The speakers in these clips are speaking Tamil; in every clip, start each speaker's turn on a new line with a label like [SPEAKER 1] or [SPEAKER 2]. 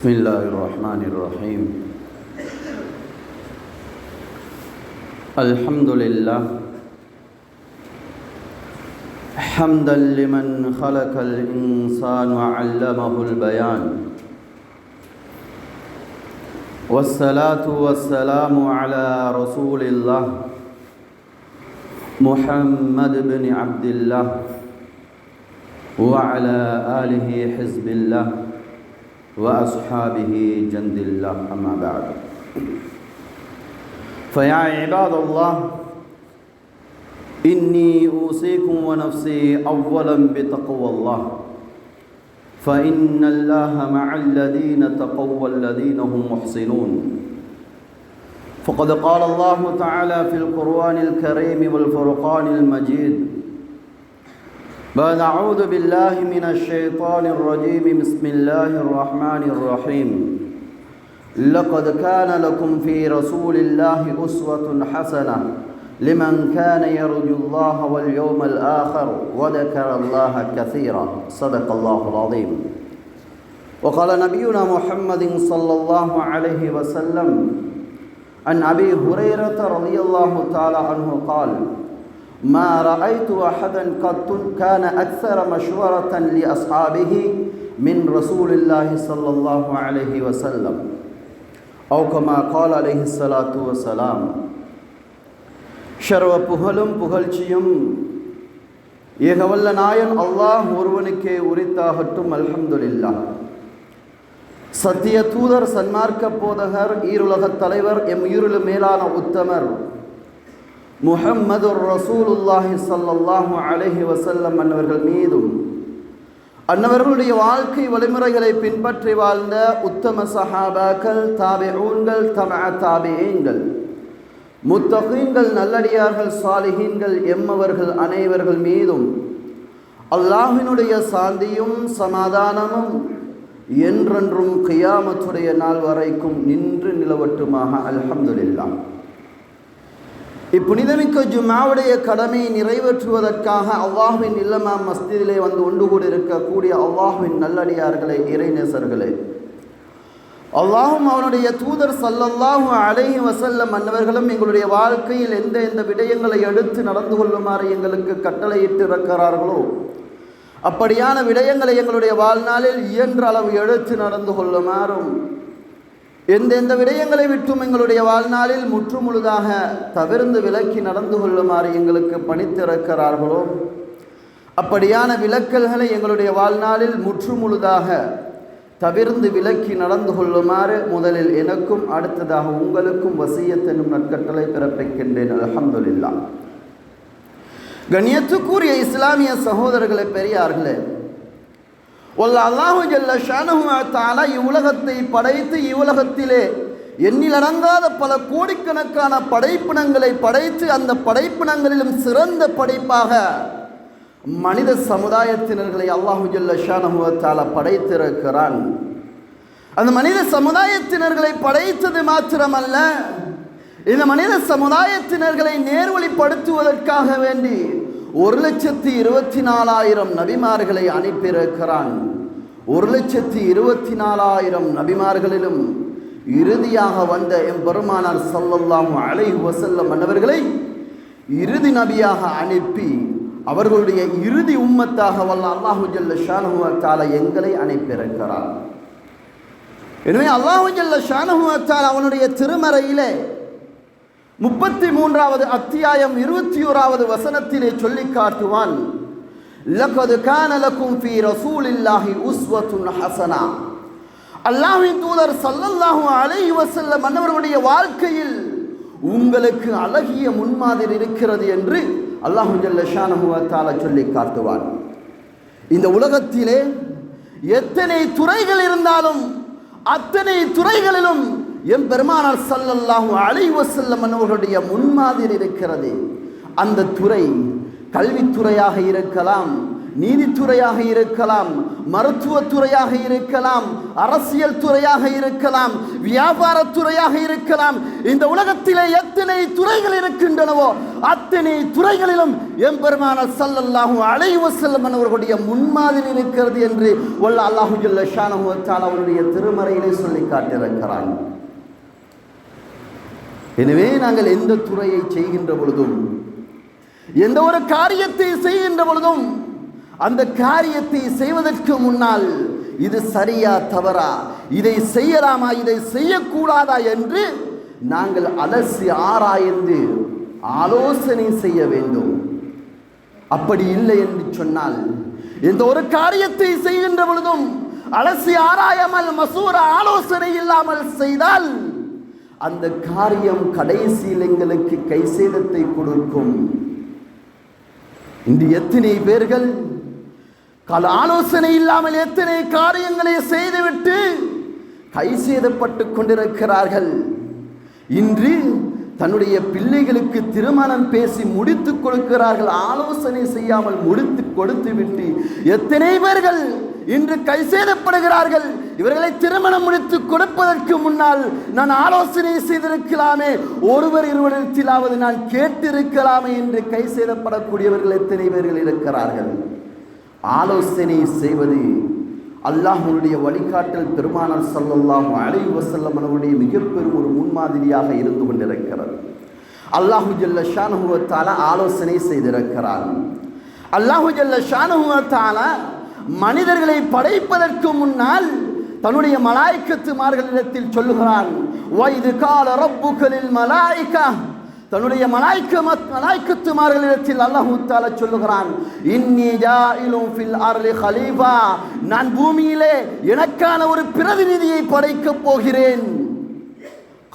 [SPEAKER 1] بسم الله الرحمن الرحيم. الحمد لله حمدا لمن خلق الإنسان وعلمه البيان، والصلاة والسلام على رسول الله محمد بن عبد الله وعلى آله حزب الله وأصحابه جند الله، أما بعد. فيا عباد الله، إني أوصيكم ونفسي أولا بتقوى الله، فإن الله مع الذين تقوا والذين هم محسنون. فقد قال الله تعالى في القرآن الكريم والفرقان المجيد: بعد أعوذ بالله من الشيطان الرجيم، بسم الله الرحمن الرحيم. لقد كان لكم في رسول الله أسوة حسنة لمن كان يرجو الله واليوم الآخر وذكر الله كثيرا. صدق الله العظيم. وقال نبينا محمد صلى الله عليه وسلم عن أبي هريرة رضي الله تعالى عنه قال: ما رأيت أحدا قط كان أكثر مشورة لأصحابه من رسول الله صلى الله عليه وسلم، أو كما قال عليه الصلاة والسلام. ஷர்வ புகழும் புகழ்ச்சியும் ஏகவல்ல நாயன் அல்லாஹ் ஒருவனுக்கே உரித்தாகட்டும். அல்ஹம்துலில்லாஹ். சத்திய தூதர், சன்மார்க்க போதகர், ஈருலகத் தலைவர், எம் உயிரிலும் மேலான உத்தமர் முஹம்மதுர் ரசூலுல்லாஹி ஸல்லல்லாஹு அலைஹி வஸல்லம் அன்னவர்கள் மீதும் அன்னவர்களுடைய வாழ்க்கை வழிமுறைகளை பின்பற்றி வாழ்ந்த உத்தம சஹாபாக்கள், தாபிஊன்கள், தபஅ தாபிஈன்கள், முத்தகீன்கள், நல்லடியார்கள், சாலிஹீன்கள் எம்மவர்கள் அனைவர்கள் மீதும் அல்லாஹ்வினுடைய சாந்தியும் சமாதானமும் என்றென்றும் கியாமத்துடைய நாள் வரைக்கும் நின்று நிலவட்டுமாக. அல்ஹம்துலில்லாஹ். இப்புனிதமிக்க ஜும்ஆவுடைய கடமையை நிறைவேற்றுவதற்காக அல்லாஹ்வின் இல்லமாம் மஸ்ஜிதிலே வந்து ஒன்று கூடியிருக்கக்கூடிய அல்லாஹ்வின் நல்லடியார்களே, இறைநேசர்களே, அல்லாஹும் அவனுடைய தூதர் ஸல்லல்லாஹு அலைஹி வஸல்லம் அன்னவர்களும் எங்களுடைய வாழ்க்கையில் எந்த விடயங்களை எடுத்து நடந்து கொள்ளுமாறு எங்களுக்கு கட்டளையிட்டு இருக்கிறார்களோ அப்படியான விடயங்களை எங்களுடைய வாழ்நாளில் இயன்ற அளவு எடுத்து நடந்து கொள்ளுமாறும், எந்த விடயங்களை விட்டும் எங்களுடைய வாழ்நாளில் முற்றுமுழுதாக தவிர்ந்து விலக்கி நடந்து கொள்ளுமாறு எங்களுக்கு பணித்திருக்கிறார்களோ அப்படியான விலக்கல்களை எங்களுடைய வாழ்நாளில் முற்றுமுழுதாக தவிர்ந்து விலக்கி நடந்து கொள்ளுமாறு முதலில் எனக்கும் அடுத்ததாக உங்களுக்கும் வசியத் என்னும் நற்கட்டளை பிறப்பிக்கின்றேன். அல்ஹம்துலில்லாஹ். கண்ணியத்துக்குரிய இஸ்லாமிய சகோதரர்களே, பெரியார்களே, அல்லாஹு ஜல்ல ஷானஹு வ தஆலா இவ்வுலகத்தை படைத்து இவ்வுலகத்திலே எண்ணிலடங்காத பல கோடிக்கணக்கான படைப்பினங்களை படைத்து அந்த படைப்பினங்களிலும் சிறந்த படைப்பாக மனித சமுதாயத்தினர்களை அல்லாஹு ஜல்ல ஷானஹு வ தஆலா படைத்திருக்கிறான். அந்த மனித சமுதாயத்தினர்களை படைத்தது மாத்திரமல்ல, இந்த மனித சமுதாயத்தினர்களை நேர்வழிப்படுத்துவதற்காக வேண்டி 1,24,000 நபிமார்களை அனுப்பியிருக்கிறான். 1,24,000 நபிமார்களிலும் இறுதியாக வந்த எம்பெருமானார் ஸல்லல்லாஹு அலைஹி வஸல்லம் அன்னவர்களை இறுதி நபியாக அனுப்பி அவர்களுடைய இறுதி உம்மத்தாக வல்ல அல்லாஹு ஜல்ல ஷானஹு வ தஆலா எங்களை அனுப்பியிருக்கிறார். எனவே அல்லாஹு ஜல்ல ஷானஹு வ தஆலா அவனுடைய திருமறையிலே 33வது அத்தியாயம் 21வது வசனத்திலே சொல்லி காட்டுவான்: லகத் கான லகும் ஃபீ ரசூலில்லாஹி உஸ்வத்துன் ஹஸனா. அல்லாஹ்வின் தூதர் ஸல்லல்லாஹு அலைஹி வஸல்லம் அன்னவர்களுடைய வாழ்க்கையில் உங்களுக்கு அழகிய முன்மாதிரி இருக்கிறது என்று அல்லாஹு ஜல்ல ஷானஹு வ தஆலா சொல்லி காட்டுவான். இந்த உலகத்திலே எத்தனை துறைகள் இருந்தாலும் அத்தனை துறைகளிலும் எம் பெருமானார் ஸல்லல்லாஹு அலைஹி வஸல்லம் அவர்களுடைய முன்மாதிரி இருக்கிறது. அந்த துறை கல்வித்துறையாக இருக்கலாம், நீதித்துறையாக இருக்கலாம், மருத்துவத்துறையாக இருக்கலாம், அரசியல் துறையாக இருக்கலாம், வியாபாரத்துறையாக இருக்கலாம். இந்த உலகத்திலே எத்தனை துறைகள் இருக்கின்றனவோ அத்தனை துறைகளிலும் எம்பெருமானார் ஸல்லல்லாஹு அலைஹி வஸல்லம் அவர்களுடைய முன்மாதிரி இருக்கிறது என்று அல்லாஹ் ஜல்ல ஷானஹு வ தஆலா அவருடைய திருமறையிலே சொல்லி காட்டியிருக்கிறான். எனவே நாங்கள் எந்த துறையை செய்கின்ற பொழுதும், எந்த ஒரு காரியத்தை செய்கின்ற பொழுதும், அந்த காரியத்தை செய்வதற்கு முன்னால் இது சரியா தவறா, இதை செய்யலாமா இதை செய்யக்கூடாதா என்று நாங்கள் அலசி ஆராய்ந்து ஆலோசனை செய்ய வேண்டும். அப்படி இல்லை என்று சொன்னால், எந்த ஒரு காரியத்தை செய்கின்ற பொழுதும் அலசி ஆராயாமல் மசூரா ஆலோசனை இல்லாமல் செய்தால் அந்த காரியம் கடைசியில் எங்களுக்கு கை சேதத்தை கொடுக்கும். இன்று எத்தனை பேர்கள் ஆலோசனை இல்லாமல் எத்தனை காரியங்களை செய்துவிட்டு கை சேதப்பட்டு கொண்டிருக்கிறார்கள். இன்று தன்னுடைய பிள்ளைகளுக்கு திருமணம் பேசி முடித்து கொடுக்கிறார்கள், ஆலோசனை செய்யாமல் முடித்து கொடுத்து விட்டு எத்தனை பேர்கள் இன்று கை சேதப்படுகிறார்கள். இவர்களை திருமணம் முடித்து கொடுப்பதற்கு முன்னால் நான் ஆலோசனை செய்திருக்கலாமே, ஒருவர் இருவரிடத்திலாவது நான் கேட்டிருக்கலாமே என்று கை சேதப்படக்கூடியவர்கள் எத்தனை பேர்கள் இருக்கிறார்கள். ஆலோசனை செய்வது அல்லாஹ்வுடைய வழிகாட்டல் பெருமானார் ஸல்லல்லாஹு அலைஹி வஸல்லம் அவருடைய மிகப்பெரும் ஒரு முன்மாதிரியாக இருந்து கொண்டிருக்கிறது. அல்லாஹ் ஜல்ல ஷானஹு வ தஆலா ஆலோசனை செய்திருக்கிறார். அல்லாஹ் ஜல்ல ஷானஹு வ தஆலா மனிதர்களை படைப்பதற்கு முன்னால் தன்னுடைய மலாயிக்கத்துமார்களிடத்தில் சொல்லுகிறான், வைது கால ரப்புக லில் மலாயிகா, தன்னுடைய மலாயிக்கத்துமார்களிடத்தில் அல்லாஹ் தஆலா சொல்லுகிறான், இன்னி ஜாயிலும் ஃபில் அர்லி கலீஃபா, நான் பூமியிலே எனக்கான ஒரு பிரதிநிதியை படைக்கப் போகிறேன்.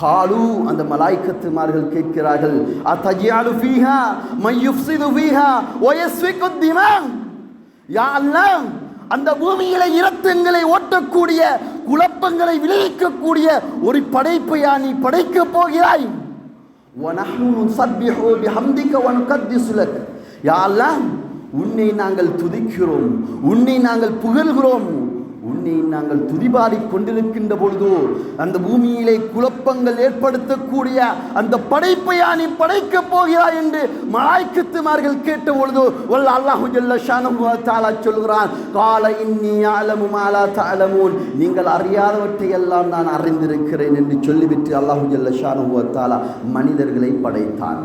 [SPEAKER 1] காலு, அந்த மலாயிக்கத்துமார்கள் கேட்கிறார்கள், அத்தஜஅலு ஃபீஹா மன் யுஃப்ஸிது ஃபீஹா வ யஸ்ஃபிகு திமா, யா அல்லாஹ், அந்த பூமியிலே இரத்தங்களை ஓட்டக்கூடிய, குழப்பங்களை விளைவிக்கக்கூடிய ஒரு படைப்பையா நீ படைக்கப் போகிறாய்? வநஹ்னு நுஸப்பிஹு பிஹம்திக வ நுகத்திஸு லக், யா அல்லாஹ், உன்னை நாங்கள் துதிக்கிறோம், உன்னை நாங்கள் புகழ்கிறோம், உன்னை நாங்கள் துதிபாடி கொண்டிருக்கின்ற பொழுது அந்த பூமியிலே குழப்பங்கள் ஏற்படுத்தக்கூடிய அந்த படைப்பையா நீ படைக்கப் போகிறாய் என்று மலாயிக்கத்துமார்கள் கேட்ட பொழுது அல்லாஹ் ஜல்ல ஷானஹு வ தஆலா சொல்கிறான், கால இன்னி அலமு மா லா தஅலமூன், நீங்கள் அறியாதவற்றை எல்லாம் நான் அறிந்திருக்கிறேன் என்று சொல்லிவிட்டு அல்லாஹ் ஜல்ல ஷானஹு வ தஆலா மனிதர்களை படைத்தான்.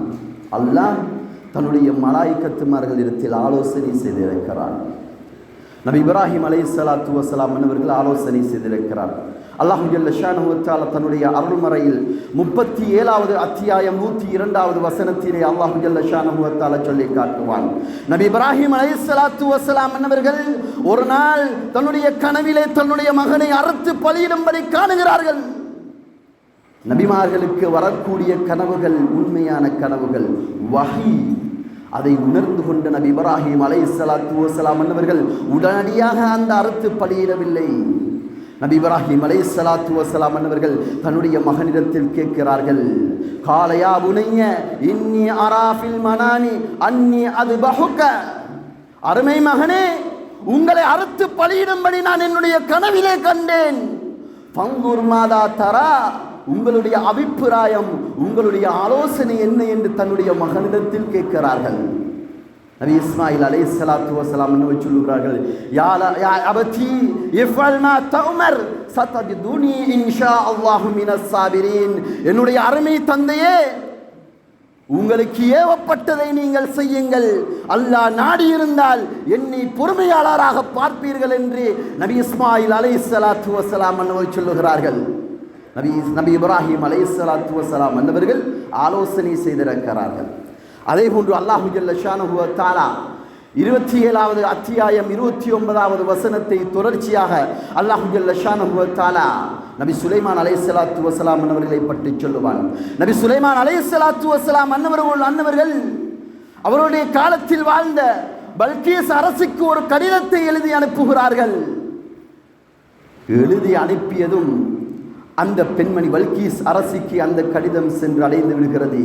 [SPEAKER 1] அல்லாஹ் தன்னுடைய மலாயிக்கத்துமார்களிடத்தில் ஆலோசனை செய்திருக்கிறான். நபி இப்ராஹிம் அலைஹிஸ்ஸலாத்து வஸ்ஸலாம் அவர்கள் ஆலோசனை செய்திருக்கிறார். அல்லாஹ் ஜல்ல ஷானஹு வ தஆலா தன்னுடைய அருள்மறையில் 37வது அத்தியாயம் 102வது வசனத்திலே அல்லாஹ் ஜல்ல ஷானஹு வ தஆலா சொல்லி காட்டுவான், நபி இப்ராஹிம் அலைஹிஸ்ஸலாத்து வஸ்ஸலாம் அவர்கள் ஒரு நாள் தன்னுடைய கனவிலே தன்னுடைய மகனை அறுத்து பலியிடும்படி காணுகிறார்கள். நபிமார்களுக்கு வரக்கூடிய கனவுகள் உண்மையான கனவுகள், வஹி. அதை உணர்ந்து கொண்ட நபி இப்ராஹிம் அலைஹிஸ்ஸலாத்து வஸ்ஸலாம் அவர்கள் உடனடியாக அந்த அறுத்து பலியிடவில்லை. நபி இப்ராஹிம் அலைஹிஸ்ஸலாத்து வஸ்ஸலாம் அவர்கள் தன்னுடைய மகனிடத்தில் கேட்கிறார்கள், காலயா புனைய இன்னி அரா ஃபில் மனானி அன்னி அத்பஹுக, அருமை மகனே, உங்களை அறுத்து பலியிடும்படி நான் என்னுடைய கனவிலே கண்டேன். ஃபங்குர் மாதா தரா, உங்களுடைய அபிப்பிராயம், உங்களுடைய ஆலோசனை என்ன என்று தன்னுடைய மகனிடத்தில் கேட்கிறார்கள். நபி இஸ்மாயில் அலைஹிஸ்ஸலாத்து வஸ்ஸலாம் என்ன சொல்லுகிறார்கள், யா அபதி இஃபல் மா தஉமர் சதஜதுனி இன்ஷா அல்லாஹு மினஸ் சாபிரீன், என்னுடைய அருமை தந்தையே, உங்களுக்கு ஏவப்பட்டதை நீங்கள் செய்யுங்கள், அல்லாஹ் நாடி இருந்தால் என்னை பொறுமையாளராக பார்ப்பீர்கள் என்று நபி இஸ்மாயில் அலைஹிஸ்ஸலாத்து வஸ்ஸலாம் அவர்கள் சொல்லுகிறார்கள். நபி இப்ராஹிம் அலைஹிஸ்ஸலாத்து வஸ்ஸலாம் அவர்கள் ஆலோசனை செய்திருக்கிறார்கள். அதே போன்று அல்லாஹ் ஜல்ல ஷானஹு வ தஆலா 27வது அத்தியாயம் 29வது வசனத்தை தொடர்ச்சியாக அல்லாஹ் ஜல்ல ஷானஹு வ தஆலா நபி சுலைமான் அலைஹிஸ்ஸலாத்து வஸ்ஸலாம் அவர்களை பற்றி சொல்லுவான். நபி சுலைமான் அலைஹிஸ்ஸலாத்து வஸ்ஸலாம் அன்னவர்கள் அவருடைய காலத்தில் வாழ்ந்த பல்கீஸ் அரசிக்கு ஒரு கடிதத்தை எழுதி அனுப்புகிறார்கள். எழுதி அனுப்பியதும் அந்த பெண்மணி பல்கீஸ் அரசிக்கு அந்த கடிதம் சென்று அடைந்து விடுகிறது.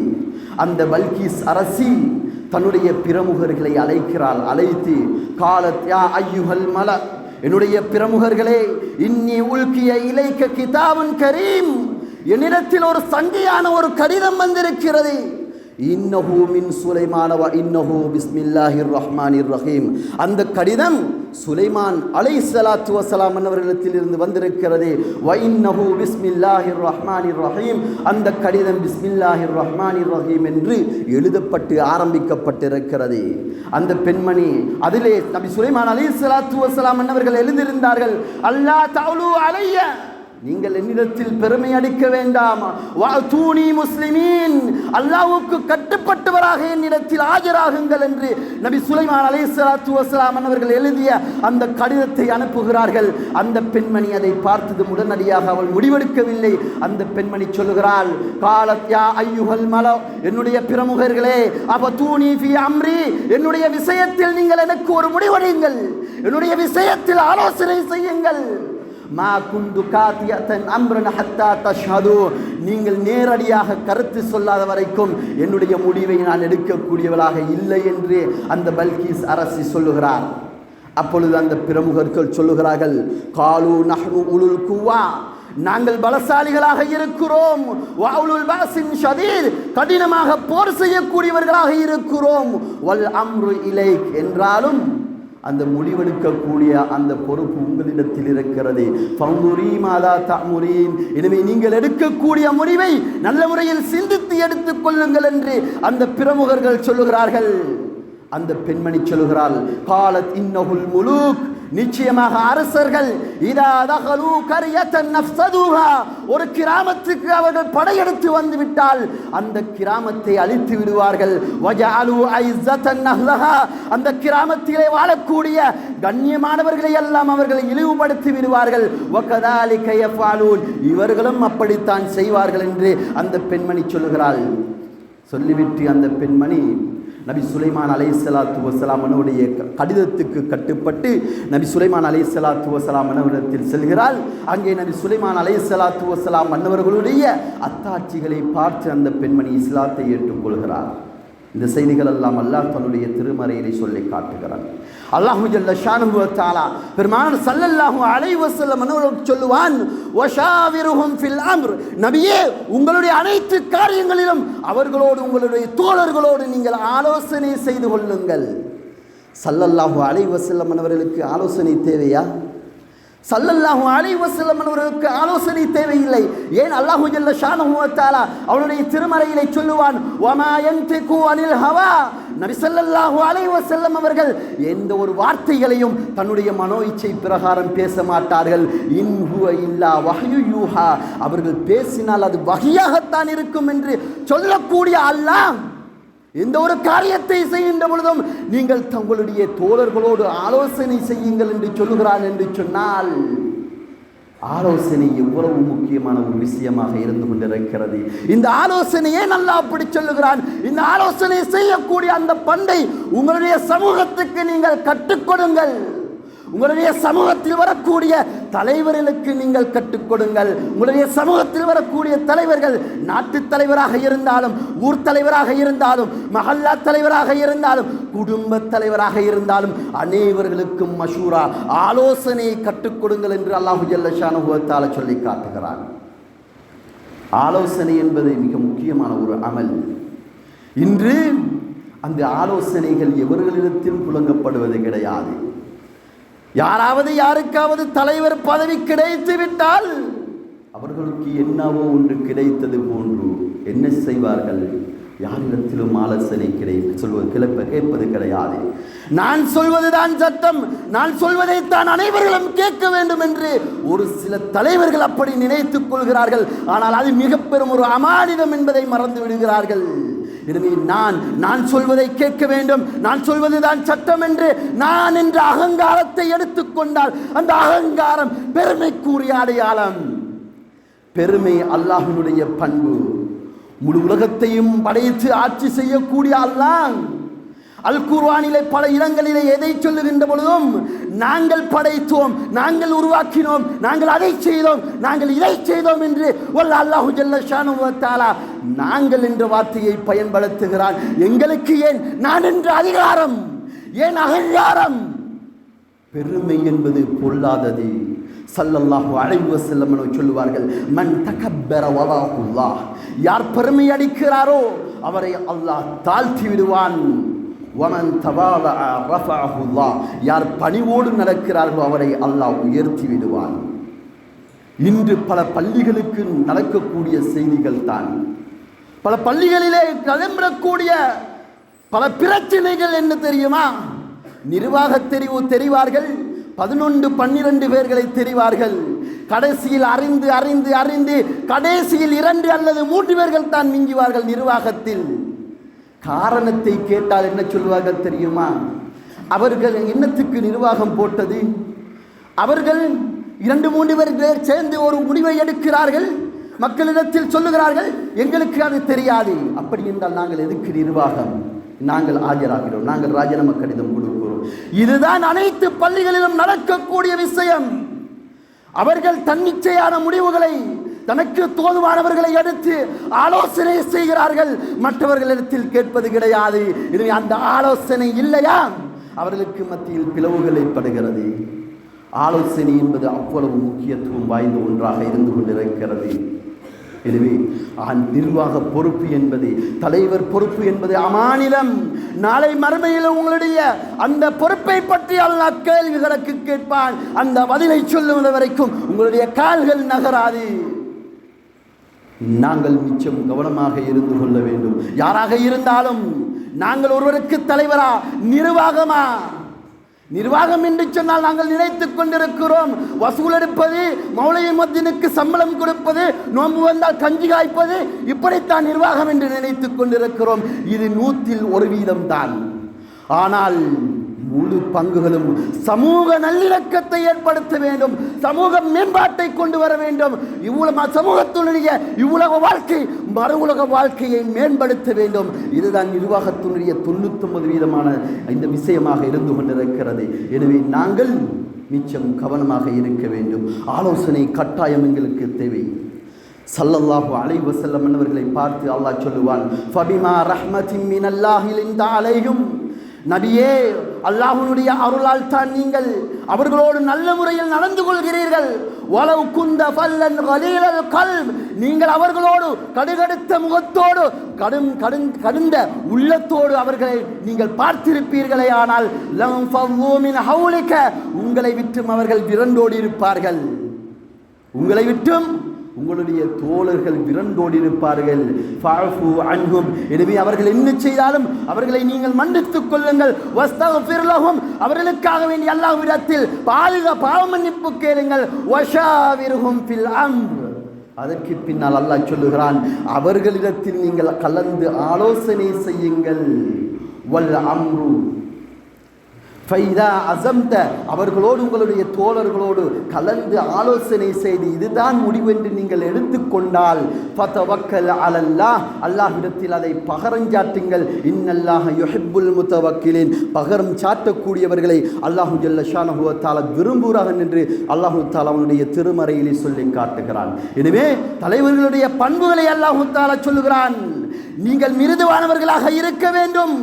[SPEAKER 1] அந்த பல்கீஸ் அரசி தன்னுடைய பிரமுகர்களை அழைக்கிறாள். அழைத்து காலத் யா ஐயுஹல் மல, என்னுடைய பிரமுகர்களே, இன்னி உல்கிய இலைக்க கிதாபுன் கரீம், என்னிடத்தில் ஒரு சங்கையான ஒரு கடிதம் வந்திருக்கிறது. இன்னஹு மின் சுலைமான வ இன்னஹு பிஸ்மில்லாஹிர் ரஹ்மானிர் ரஹீம். அந்த கடிதம் சுலைமான் அலைஹிஸ்ஸலாத்து வஸலாம் அவர்களிடத்தில் இருந்து வந்திருக்கிறது. வ இன்னஹு பிஸ்மில்லாஹிர் ரஹ்மானிர் ரஹீம், அந்த கடிதம் பிஸ்மில்லாஹிர் ரஹ்மானிர் ரஹீம் என்று எழுதப்பட்டு ஆரம்பிக்கப்பட்டிருக்கிறது. அந்த பெண்மணி அதிலே நபி சுலைமான் அலைஹிஸ்ஸலாத்து வஸலாம் அவர்கள் எழுதியிருந்தார்கள், அல்லா தஅலு அலைய, நீங்கள் என்னிடத்தில் பெருமை அடிக்க வேண்டாம், வஅதூனி முஸ்லிமீன், அல்லாஹ்வுக்கு கட்டுப்பட்டவராக என்னிடத்தில் ஆஜராகுங்கள் என்று நபி சுலைமான் அலைஹிஸ்ஸலாத்து வஸலாம் அவர்கள் எழுதிய அந்த கடிதத்தை அனுப்புகிறார்கள். அந்த பெண்மணி அதை பார்த்தது உடனடியாக அவள் முடிவெடுக்கவில்லை. அந்த பெண்மணி சொல்லுகிறாள், காலத் யா ஐயுஹல் மல, என்னுடைய பிரமுகர்களே, அபதூனி ஃபீ அம்ரி, என்னுடைய விஷயத்தில் நீங்கள் எனக்கு ஒரு முடிவெடுங்கள், என்னுடைய விஷயத்தில் ஆலோசனை செய்யுங்கள். மா குந்து காத்தியத்தன் அம்ரன் ஹத்தா தஷ்ஹது, நீங்கள் நேரடியாக கருத்து சொல்லாத வரைக்கும் என்னுடைய முடிவை நான் எடுக்கக்கூடியவளாக இல்லை என்று அந்த பல்கீஸ் அரசி சொல்லுகிறார். அப்பொழுது அந்த பிரமுகர்கள் சொல்லுகிறார்கள், காலு நஹ்னு உலுல் குவா, நாங்கள் பலசாலிகளாக இருக்கிறோம், வஅலுல் பாஸின் ஷதீத், கடினமாக போர் செய்யக்கூடியவர்களாக இருக்கிறோம், வல் அம்ரு இலைக், என்றாலும் அந்த முடிவெடுக்கக்கூடிய அந்த பொறுப்பு உங்களிடத்தில் இருக்கிறது. ஃபன்துரி மாதா தஅமுரீன், எனவே நீங்கள் எடுக்கக்கூடிய முடிவை நல்ல முறையில் சிந்தித்து எடுத்துக் கொள்ளுங்கள் என்று அந்த பிரமுகர்கள் சொல்லுகிறார்கள். அந்த பெண்மணி சொல்லுகிறாள், காலத் இன்னஹுல் முலூக், நிச்சயமாக அரசர்கள் இதா தகலு கரியத்தன் நஃப்ஸதுஹா, ஒரு கிராமத்துக்கு அவர்கள் படையெடுத்து வந்து விட்டால் அந்த கிராமத்தை அழித்து விடுவார்கள். வஜஅலு ஐஸத்தன் அஹ்லஹா, அந்த கிராமத்திலே வாழக்கூடிய கண்ணியமானவர்களை எல்லாம் அவர்களை இழிவுபடுத்தி விடுவார்கள். வகதாலிக யஃஅலூன், இவர்களும் அப்படித்தான் செய்வார்கள் என்று அந்த பெண்மணி சொல்லுகிறாள். சொல்லிவிட்டு அந்த பெண்மணி நபி சுலைமான் அலைஹிஸ்ஸலாத்து வஸலாம் அவருடைய கடிதத்துக்கு கட்டுப்பட்டு நபி சுலைமான் அலைஹிஸ்ஸலாத்து வஸலாம் அவரிடத்தில் செல்கிறாள். அங்கே நபி சுலைமான் அலைஹிஸ்ஸலாத்து வஸலாம் அன்னவர்களுடைய அத்தாட்சிகளை பார்த்து அந்த பெண்மணி இஸ்லாத்தை ஏற்றுக்கொள்கிறார். இந்த செய்திகள் எல்லாம் அல்லாஹ் தன்னுடைய திருமறையிலே சொல்லி காட்டுகிறான். அல்லாஹு ஜல்ல ஷானுஹு வ தஆலா பெருமானார் ஸல்லல்லாஹு அலைஹி வஸல்லம் அவர்கள் சொல்லுவான், வஷாவிருஹும் ஃபில் அம்ர், நபியே, உங்களுடைய அனைத்து காரியங்களிலும் அவர்களோடு, உங்களுடைய தோழர்களோடு நீங்கள் ஆலோசனை செய்து கொள்ளுங்கள். ஸல்லல்லாஹு அலைஹி வஸல்லம் அவர்களுக்கு ஆலோசனை தேவையா? ஸல்லல்லாஹு அலைஹி வஸல்லம் அவர்களுக்கு ஆலோசனை தேவையில்லை. ஏன்? அல்லாஹு ஜல்ல ஷானுஹு வ தஆலா அவருடைய திருமறையிலே சொல்லுவான், வமா யன்திகு அனில் ஹவா, நபி ஸல்லல்லாஹு அலைஹி வஸல்லம் அவர்கள் எந்த ஒரு வார்த்தைகளையும் தன்னுடைய மனோ இச்சை பிரகாரம் பேச மாட்டார்கள். இன் ஹுவ இல்லா வஹ்யு யூஹா, அவர்கள் பேசினால் அது வஹியாகத்தான் இருக்கும் என்று சொல்லக்கூடிய அல்லாஹ் எந்த ஒரு காரியத்தை செய்கின்ற பொழுதும் நீங்கள் தங்களுடைய தோழர்களோடு ஆலோசனை செய்யுங்கள் என்று சொல்லுகிறான் என்று சொன்னால், ஆலோசனை எவ்வளவு முக்கியமான ஒரு விஷயமாக இருந்து கொண்டிருக்கிறது. இந்த ஆலோசனையே நல்லா அப்படி சொல்லுகிறான். இந்த ஆலோசனை செய்யக்கூடிய அந்த பண்பை உங்களுடைய சமூகத்துக்கு நீங்கள் கற்றுக் கொடுங்கள். உங்களுடைய சமூகத்தில் வரக்கூடிய தலைவர்களுக்கு நீங்கள் கற்றுக் கொடுங்கள். உங்களுடைய சமூகத்தில் வரக்கூடிய தலைவர்கள் நாட்டு தலைவராக இருந்தாலும், ஊர் தலைவராக இருந்தாலும், மஹல்லா தலைவராக இருந்தாலும், குடும்ப தலைவராக இருந்தாலும், அனைவர்களுக்கும் மஷூரா, ஆலோசனையை கற்றுக் கொடுங்கள் என்று அல்லாஹு ஜல்ல ஷானுஹு வ தஆலா சொல்லி காட்டுகிறான். ஆலோசனை என்பது மிக முக்கியமான ஒரு அமல். இன்று அந்த ஆலோசனைகள் எவர்களிடத்திலும் புழங்கப்படுவது கிடையாது. யாராவது யாருக்காவது தலைவர் பதவி கிடைத்து விட்டால் அவர்களுக்கு என்னவோ ஒன்று கிடைத்தது போன்று என்ன செய்வார்கள்? யாரிடத்திலும் ஆலோசனை கேட்பது கிடையாது. நான் சொல்வதுதான் சட்டம், நான் சொல்வதைத்தான் அனைவர்களும் கேட்க வேண்டும் என்று ஒரு சில தலைவர்கள் அப்படி நினைத்துக் கொள்கிறார்கள். ஆனால் அது மிக பெரும் ஒரு அமானிதம் என்பதை மறந்து விடுகிறார்கள். எனவே நான் சொல்வதை கேட்க வேண்டும், நான் சொல்வதுதான் சட்டம் என்று நான் என்ற அகங்காரத்தை எடுத்துக்கொண்டால் அந்த அகங்காரம் பெருமைக்குரிய அடையாளம். பெருமை அல்லாஹ்வினுடைய பண்பு. முழு உலகத்தையும் படைத்து ஆட்சி செய்யக்கூடிய அல்லாஹ், அல் குர்ஆனிலே பல இடங்களிலே எதை சொல்லுகின்ற பொழுதும் நாங்கள் படைத்தோம், நாங்கள் உருவாக்கினோம், நாங்கள் அதை செய்தோம், நாங்கள் இதை செய்தோம் என்று அல்லாஹு ஜல்ல ஷானஹு வ தஆலா நாங்கள் என்ற வார்த்தையை பயன்படுத்துகிறான். எங்களுக்கு ஏன் நான் என்ற அதிகாரம், ஏன் அகங்காரம்? பெருமை என்பது பொல்லாதது. ஸல்லல்லாஹு அலைஹி வஸல்லம் சொல்லுவார்கள், மன் தகப்பர வலாஹுல்லாஹ், யார் பெருமை அடிக்கிறாரோ அவரை அல்லாஹ் தாழ்த்தி விடுவான். வமன் தவாலஅ ரஃபஅஹுல்லாஹ், யார் பணிவோடு நடக்கிறார்களோ அவரை அல்லாஹ் உயர்த்தி விடுவான். இன்று பல பள்ளிகளுக்கு நடக்கக்கூடிய செய்திகள் தான், பல பள்ளிகளிலே கிளம்பக்கூடிய பல பிரச்சனைகள் என்ன தெரியுமா? நிர்வாக தெரிவார்கள், 11-12 பேர்களை தெரிவார்கள். கடைசியில் அறிந்து அறிந்து அறிந்து கடைசியில் 2 அல்லது 3 பேர்கள் தான் மிஞ்சுவார்கள் நிர்வாகத்தில். காரணத்தை கேட்டால் என்ன சொல்வார்கள் தெரியுமா? அவர்கள் என்னத்துக்கு நிர்வாகம் போட்டது? அவர்கள் 2-3 பேர் சேர்ந்து ஒரு முடிவை எடுக்கிறார்கள், மக்களிடத்தில் சொல்லுகிறார்கள், எங்களுக்கு அது தெரியாது. அப்படி என்றால் நாங்கள் எதுக்கு நிர்வாகம்? நாங்கள் ஆஜராகிறோம், நாங்கள் ராஜினாமா கடிதம் கொடுக்கிறோம். இதுதான் அனைத்து பள்ளிகளிலும் நடக்கக்கூடிய விஷயம். அவர்கள் தன்னிச்சையான முடிவுகளை, தனக்கு தோதுவானவர்களை எடுத்து ஆலோசனை செய்கிறார்கள், மற்றவர்களிடத்தில் கேட்பது கிடையாது. எனவே அந்த ஆலோசனை இல்லையா அவர்களுக்கு மத்தியில் பிளவுகள் ஏற்படுகிறது. ஆலோசனை என்பது அவ்வளவு முக்கியத்துவம் வாய்ந்த ஒன்றாக இருந்து கொண்டிருக்கிறது. எனவே நிர்வாக பொறுப்பு என்பது, தலைவர் பொறுப்பு என்பது அமானிலம். நாளை மறுமையில் உங்களுடைய அந்த பொறுப்பை பற்றி அல்லாஹ் கேள்விகளுக்கு கேட்பான். அந்த பதிலை சொல்லுவது வரைக்கும் உங்களுடைய கால்கள் நகராது. நாங்கள் மிச்சம் கவனமாக இருந்து கொள்ள வேண்டும். யாராக இருந்தாலும் நாங்கள் ஒருவருக்கு தலைவரா, நிர்வாகமா? நிர்வாகம் என்று சொன்னால் நாங்கள் நினைத்துக் கொண்டிருக்கிறோம் வசூல் எடுப்பது, மௌலவி முஅத்தினுக்கு சம்பளம் கொடுப்பது, நோன்பு வந்தால் கஞ்சி காய்ப்பது, இப்படித்தான் நிர்வாகம் என்று நினைத்துக் கொண்டிருக்கிறோம். இது 100% தான். ஆனால் முழு பங்குகளும் சமூக நல்லிணக்கத்தை ஏற்படுத்த வேண்டும், சமூக மேம்பாட்டை கொண்டு வர வேண்டும். இவ்வளவு சமூகத்தினுடைய இவ்வுலக வாழ்க்கை மறு உலக வாழ்க்கையை மேம்படுத்த வேண்டும். இதுதான் நிர்வாகத்தினுடைய 99% இந்த விஷயமாக இருந்து கொண்டிருக்கிறது. எனவே நாங்கள் மிச்சம் கவனமாக இருக்க வேண்டும். ஆலோசனை கட்டாயம் எங்களுக்கு தேவை. ஸல்லல்லாஹு அலைஹி வஸல்லம் அவர்களை பார்த்து அல்லாஹ் சொல்லுவான், ஃபபிமா ரஹ்மத்தின் மினல்லாஹி லின்த அலைஹிம், நபியே அல்லாஹ்வுடைய அருளால் தான் நீங்கள் அவர்களோடு நல்ல முறையில் நடந்து கொள்கிறீர்கள். வலவ் குந்த ஃபல்லன் கலீலல் கல்ப், நீங்கள் அவர்களோடு கடுகடுத்த முகத்தோடு கடுந்த உள்ளத்தோடு அவர்களை நீங்கள் பார்த்திருப்பீர்களே, ஆனால் லம் ஃபல்லூ மின் ஹவுலிக, உங்களை விட்டும் அவர்கள் விரண்டோடி இருப்பார்கள். உங்களை விட்டும் உங்களுடைய தோழர்கள் விரண்டோடி இருப்பார்கள். ஃபஅஃபு அன்ஹும், எனவே அவர்கள் என்ன செய்தாலும் அவர்களை நீங்கள் மன்னித்துக் கொள்ளுங்கள். வஸ்தக்ஃபிர் லஹும், அவர்களுக்காக வேண்டி அல்லாஹ்விடத்தில் பாவ மன்னிப்பு கேளுங்கள். வஷாவிர்ஹும் ஃபில் அம்ர், அதற்கு பின்னால் அல்லாஹ் சொல்லுகிறான், அவர்களிடத்தில் நீங்கள் கலந்து ஆலோசனை செய்யுங்கள். வல் அம்ரு ஃபைதா அஸம்த, அவர்களோடு உங்களுடைய தோழர்களோடு கலந்து ஆலோசனை செய்து இதுதான் முடிவென்று நீங்கள் எடுத்துக்கொண்டால் ஃபதவக்கல் அலல்லாஹ், அல்லாஹ்விடத்தில் அதை பகரஞ்சாட்டுங்கள். இன்னல்லாஹ யுஹிப்புல் முத்தவக்கிலின், பகரம் சாட்டக்கூடியவர்களை அல்லாஹு ஜல்ல ஷானஹு வ தஆலா விரும்புகிறான் என்று அல்லாஹு தஆலா அவனுடைய திருமறையிலே சொல்லி காட்டுகிறான். எனவே தலைவர்களுடைய பண்புகளை அல்லாஹு தஆலா சொல்லுகிறான், நீங்கள் மிருதுவானவர்களாக இருக்க வேண்டும்.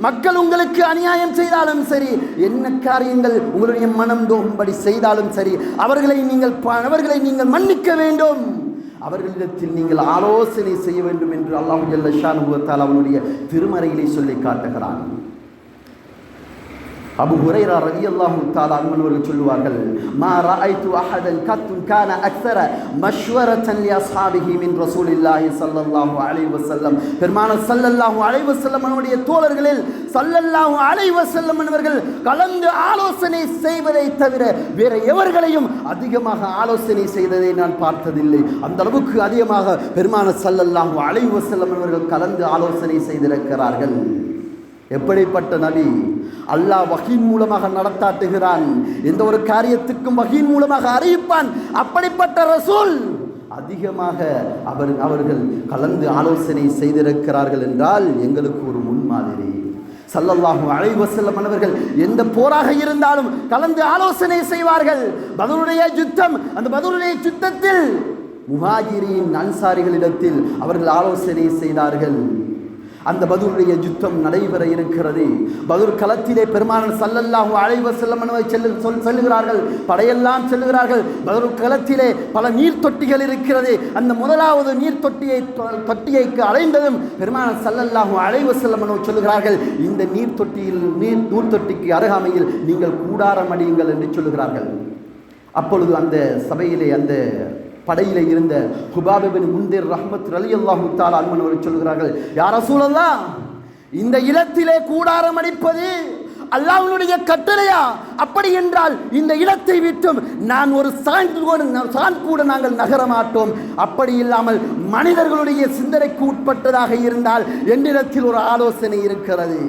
[SPEAKER 1] மக்கள் உங்களுக்கு அநியாயம் செய்தாலும் சரி, என்ன காரியங்கள் உங்களுடைய மனம் தோம்படி செய்தாலும் சரி, அவர்களை நீங்கள் மன்னிக்க வேண்டும். அவர்களிடத்தில் நீங்கள் ஆலோசனை செய்ய வேண்டும் என்று அல்லாஹ் ஜல்ல ஷானஹு வ தஆலா அவனுடைய திருமறையிலே சொல்லி காட்டுகிறான். அபூ ஹுரைரா ரலியல்லாஹு தஆலா அன்ஹு அவர்கள் சொல்லுவார்கள், மா ரஅய்து அஹதன் கத்துன் கான அக்ஸர மஷ்வரத்தன் லி அஸ்ஹாபிஹி மின் ரசூலில்லாஹி ஸல்லல்லாஹு அலைஹி வஸல்லம், பெருமானார் ஸல்லல்லாஹு அலைஹி வஸல்லம் அவருடைய தோழர்களில் ஸல்லல்லாஹு அலைஹி வஸல்லம் அவர்கள் கலந்து ஆலோசனை செய்வதை தவிர வேற எவர்களையும் அதிகமாக ஆலோசனை செய்ததை நான் பார்த்ததில்லை. அந்த அளவுக்கு அதிகமாக பெருமானார் ஸல்லல்லாஹு அலைஹி வஸல்லம் அவர்கள் கலந்து ஆலோசனை செய்திருக்கிறார்கள். எப்படிப்பட்ட நபி! அல்லாஹ் வஹீன் மூலமாக நடத்தாட்டுகிறான், எந்த ஒரு காரியத்துக்கும் வஹீன் மூலமாக அறிவிப்பான். அப்படிப்பட்ட ரசூல் அதிகமாக அவர்கள் கலந்து ஆலோசனை செய்திருக்கிறார்கள் என்றால் எங்களுக்கு ஒரு முன்மாதிரி. ஸல்லல்லாஹு அலைஹி வஸல்லம் அவர்கள் எந்த போராக இருந்தாலும் கலந்து ஆலோசனை செய்வார்கள். பத்ருடைய யுத்தம், அந்த பத்ருடைய யுத்தத்தில் முஹாஜிரின் அன்சாரிகளிடத்தில் அவர்கள் ஆலோசனை செய்தார்கள். அந்த பத்ருடைய யுத்தம் நடைபெற இருக்கிறது. பத்ர் களத்திலே பெருமானார் ஸல்லல்லாஹு அலைஹி வஸல்லம் செல்லுகிறார்கள், படையெல்லாம் செல்லுகிறார்கள். பத்ர் களத்திலே பல நீர் தொட்டிகள் இருக்கிறது. அந்த முதலாவது நீர் தொட்டியைக்கு அடைந்ததும் பெருமானார் ஸல்லல்லாஹு அலைஹி வஸல்லம் சொல்லுகிறார்கள், இந்த நீர் தொட்டிக்கு அருகாமையில் நீங்கள் கூடாரம் அடியுங்கள் என்று சொல்லுகிறார்கள். அப்பொழுது அந்த சபையிலே அந்த படையிலே இருந்த ஹுபாப் இப்னு முன்திர் ரலியல்லாஹு தஆலா அன்ஹு அவர்கள் சொல்கிறார்கள், யா ரசூலல்லாஹ், இந்த இடத்திலே கூடாரம் அடிப்பது அல்லாஹ்வுடைய கட்டளையா? அப்படி என்றால் இந்த இடத்தை விட்டும் நான் ஒரு சான் கூட நாங்கள் நகர மாட்டோம். அப்படி இல்லாமல் மனிதர்களுடைய சிந்தனைக்கு உட்பட்டதாக இருந்தால் என்னிடத்தில் ஒரு ஆலோசனை இருக்கிறது.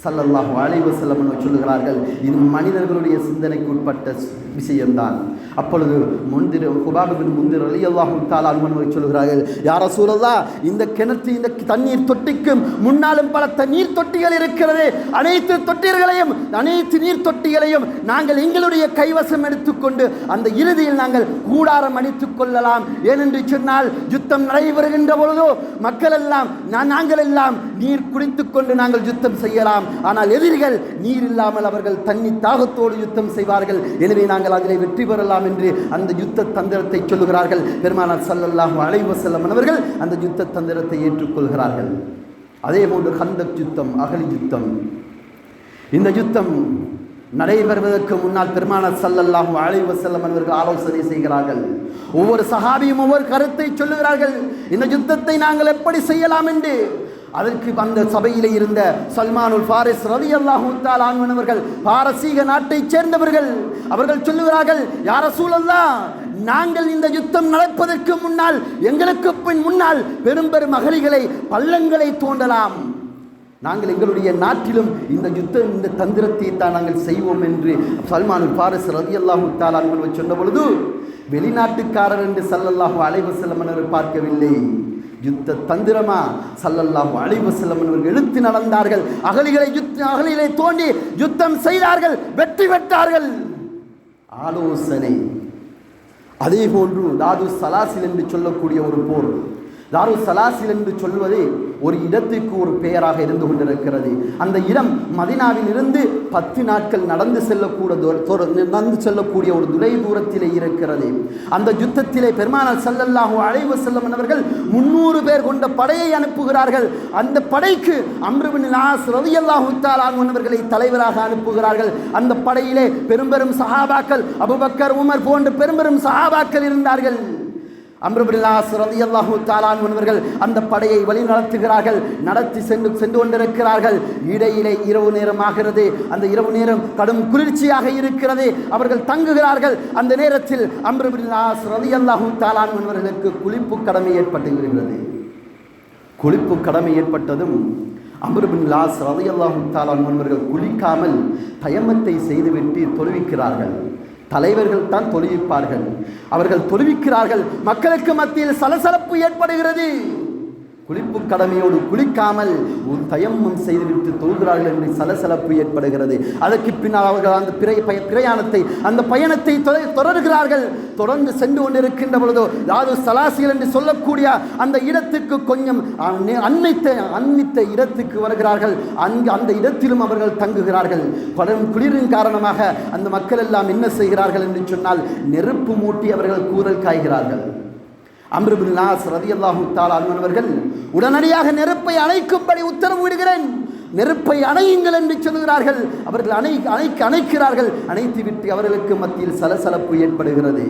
[SPEAKER 1] ஸல்லல்லாஹு அலைஹி வஸல்லம் சொல்லுகிறார்கள், இது மனிதர்களுடைய சிந்தனைக்கு உட்பட்ட விஷயம்தான். அப்பொழுது ஹுபாப் இப்னு முன்திர் ரலியல்லாஹு தஆலா அன்ஹு சொல்லுகிறார்கள், யா ரசூலல்லாஹ், இந்த கிணற்று, இந்த தண்ணீர் தொட்டிக்கும் முன்னாலும் பல நீர் தொட்டிகள் இருக்கிறது. அனைத்து நீர் தொட்டிகளையும் நாங்கள் எங்களுடைய கைவசம் எடுத்துக்கொண்டு அந்த இறுதியில் நாங்கள் கூடாரம் அடித்துக் கொள்ளலாம். ஏனென்று சொன்னால் யுத்தம் நடைபெறுகின்ற பொழுதோ மக்கள் எல்லாம் நாங்கள் எல்லாம் நீர் குடித்துக் கொண்டு நாங்கள் யுத்தம் செய்யலாம். ஆனால் எதிரிகள் நீர் இல்லாமல் அவர்கள் தண்ணி தாகத்தோடு யுத்தம் செய்வார்கள். எனவே நாங்கள் அதிலே வெற்றி பெறலாம் என்று அந்த யுத்த தந்திரத்தை சொல்லுகிறார்கள். பெருமானார் ஸல்லல்லாஹு அலைஹி வஸல்லம் அவர்கள் அந்த யுத்த தந்திரத்தை ஏற்றுக்கொள்கிறார்கள். அதே போன்று கந்தக் யுத்தம், அகலி யுத்தம், இந்த யுத்தம் நடைபெறுவதற்கு முன்னால் பெருமானார் ஸல்லல்லாஹு அலைஹி வஸல்லம் அவர்கள் ஆலோசனை செய்கிறார்கள். ஒவ்வொரு சஹாபியும் ஒவ்வொரு கருத்தை சொல்லுகிறார்கள், இந்த யுத்தத்தை நாங்கள் எப்படி செய்யலாம் என்று. அதற்கு அந்த சபையிலே இருந்த சல்மானுல் ஃபாரிஸ் ரலியல்லாஹு தஆலா அன்ஹு அவர்கள் பாரசீக நாட்டைச் சேர்ந்தவர்கள். அவர்கள் சொல்லுகிறார்கள், யா ரசூலல்லாஹ், நாங்கள் இந்த யுத்தம் நடப்பதற்கு முன்னால் எங்களுக்கு முன்னால் பெரும் பெரும் அகலிகளை, பள்ளங்களை தோண்டலாம். நாங்கள் எங்களுடைய நாட்டிலும் இந்த தந்திரத்தை தான் நாங்கள் செய்வோம் என்று சல்மானுல் ஃபாரிஸ் ரலியல்லாஹு தஆலா அன்ஹு சொன்ன பொழுது வெளிநாட்டுக்காரர் என்று ஸல்லல்லாஹு அலைஹி வஸல்லம் அவர்கள் பார்க்கவில்லை. யுத்த தந்திரமா? ஸல்லல்லாஹு அலைஹி வஸல்லம் அவர்கள் எடுத்து நடந்தார்கள். அகலிகளை தோண்டி யுத்தம் செய்தார்கள், வெற்றி பெற்றார்கள். ஆலோசனை. அதே போன்று தாரு சலாசில் என்று சொல்லக்கூடிய ஒரு போர். தாரு சலாசில் என்று சொல்வது ஒரு இடத்துக்கு ஒரு பெயராக இருந்து கொண்டிருக்கிறது. அந்த இடம் மதீனாவில் இருந்து 10 நாட்கள் நடந்து செல்லக்கூடிய ஒரு துளை தூரத்திலே இருக்கிறது. அந்த யுத்தத்திலே பெருமானார் ஸல்லல்லாஹு அலைஹி வஸல்லம் அவர்கள் 300 பேர் கொண்ட படையை அனுப்புகிறார்கள். அந்த படைக்கு அம்ர் இப்னு ஆஸ் ரலியல்லாஹு தஆலா அன்ஹு அவர்களை தலைவராக அனுப்புகிறார்கள். அந்த படையிலே பெரும் சஹாபாக்கள், அபூபக்கர், உமர் போன்ற பெரும் சஹாபாக்கள் இருந்தார்கள். அம்ர் இப்னு ஆஸ் ரலியல்லாஹு தஆலா அன்ஹு அவர்கள் அந்த படையை வழி நடத்துகிறார்கள். நடத்தி சென்று கொண்டிருக்கிறார்கள். இடையிலே இரவு நேரம் ஆகிறது. அந்த இரவு நேரம் கடும் குளிர்ச்சியாக இருக்கிறது. அவர்கள் தங்குகிறார்கள். அந்த நேரத்தில் அம்ர் இப்னு ஆஸ் ரலியல்லாஹு தஆலா அன்ஹு அவர்களுக்கு குளிப்பு கடமை ஏற்பட்டுகிறது. குளிப்பு கடமை ஏற்பட்டதும் அம்ர் இப்னு ஆஸ் ரலியல்லாஹு தஆலா அன்ஹு அவர்கள் குளிக்காமல் தயமத்தை செய்துவிட்டு தொழுவிக்கிறார்கள். தலைவர்கள் தான் தொழுவிப்பார்கள். அவர்கள் தொழுவிக்கிறார்கள். மக்களுக்கு மத்தியில் சலசலப்பு ஏற்படுகிறது. குளிப்பு கடமையோடு குளிக்காமல் ஒரு தயம்மம் செய்துவிட்டு தொழுகிறார்கள் என்று சலசலப்பு ஏற்படுகிறது. அதற்கு பின்னால் அவர்கள் அந்த பிரயாணத்தை, அந்த பயணத்தை தொடர்கிறார்கள். தொடர்ந்து சென்று கொண்டிருக்கின்ற பொழுதோ தாரு சலாசில் என்று சொல்லக்கூடிய அந்த இடத்துக்கு கொஞ்சம் அண்மித்த இடத்துக்கு வருகிறார்கள். அந்த இடத்திலும் அவர்கள் தங்குகிறார்கள். குளிரின் காரணமாக அந்த மக்கள் எல்லாம் என்ன செய்கிறார்கள் என்று சொன்னால் நெருப்பு மூட்டி அவர்கள் கூறல் காய்கிறார்கள். அம்ர் இப்னு ஆஸ் ரலியல்லாஹு தஆலா அன்ஹு அவர்கள் உடனடியாக நெருப்பை அணைக்கும்படி உத்தரவு விடுகிறேன், நெருப்பை அணையுங்கள் என்று சொல்கிறார்கள். அவர்கள் அணைக்கிறார்கள். அணைத்து விட்டு அவர்களுக்கு மத்தியில் சலசலப்பு ஏற்படுகிறது.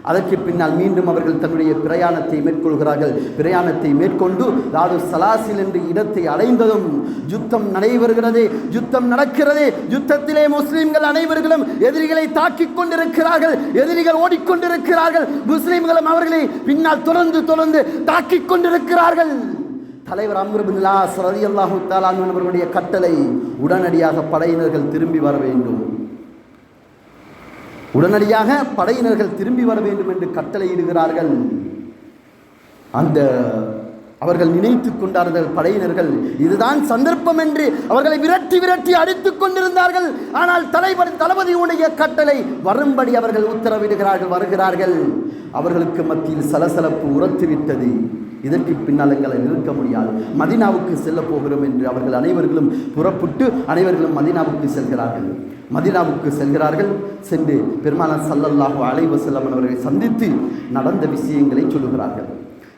[SPEAKER 1] அதற்கு பின்னால் மீண்டும் அவர்கள் தன்னுடைய பிரயாணத்தை மேற்கொள்கிறார்கள். பிரயாணத்தை மேற்கொண்டு தாரு சலாசில் என்ற இடத்தை அடைந்ததும் யுத்தம் நடைபெறுகிறது. யுத்தம் நடக்கிறது. யுத்தத்திலே முஸ்லிம்கள் அனைவர்களும் எதிரிகளை தாக்கிக் கொண்டிருக்கிறார்கள். எதிரிகள் ஓடிக்கொண்டிருக்கிறார்கள். முஸ்லிம்களும் அவர்களை பின்னால் தொடர்ந்து தாக்கிக் கொண்டிருக்கிறார்கள். தலைவர் அம்ர் இப்னு ஆஸ் ரலியல்லாஹு தஆலா அன்ஹு அவர்களுடைய கட்டளை, உடனடியாக படையினர்கள் திரும்பி வர வேண்டும். உடனடியாக படையினர்கள் திரும்பி வர வேண்டும் என்று கட்டளையிடுகிறார்கள். அந்த அவர்கள் நினைத்துக் கொண்டார்கள் படையினர்கள் இதுதான் சந்தர்ப்பம் என்று அவர்களை விரட்டி விரட்டி அடித்துக் கொண்டிருந்தார்கள். ஆனால் தளபதியுடைய கட்டளை வரும்படி அவர்கள் உத்தரவிடுகிறார்கள், வருகிறார்கள். அவர்களுக்கு மத்தியில் சலசலப்பு உரத்துவிட்டது. இதற்கு பின்னால் எங்களை நிற்க முடியாது, மதீனாவுக்கு செல்ல போகிறோம் என்று அவர்கள் அனைவர்களும் புறப்பட்டு அனைவர்களும் மதீனாவுக்கு செல்கிறார்கள். மதீனாவுக்கு செல்கிறார்கள். சென்று பெருமானார் ஸல்லல்லாஹு அலைஹி வஸல்லம் அவர்களை சந்தித்து நடந்த விஷயங்களை சொல்லுகிறார்கள்.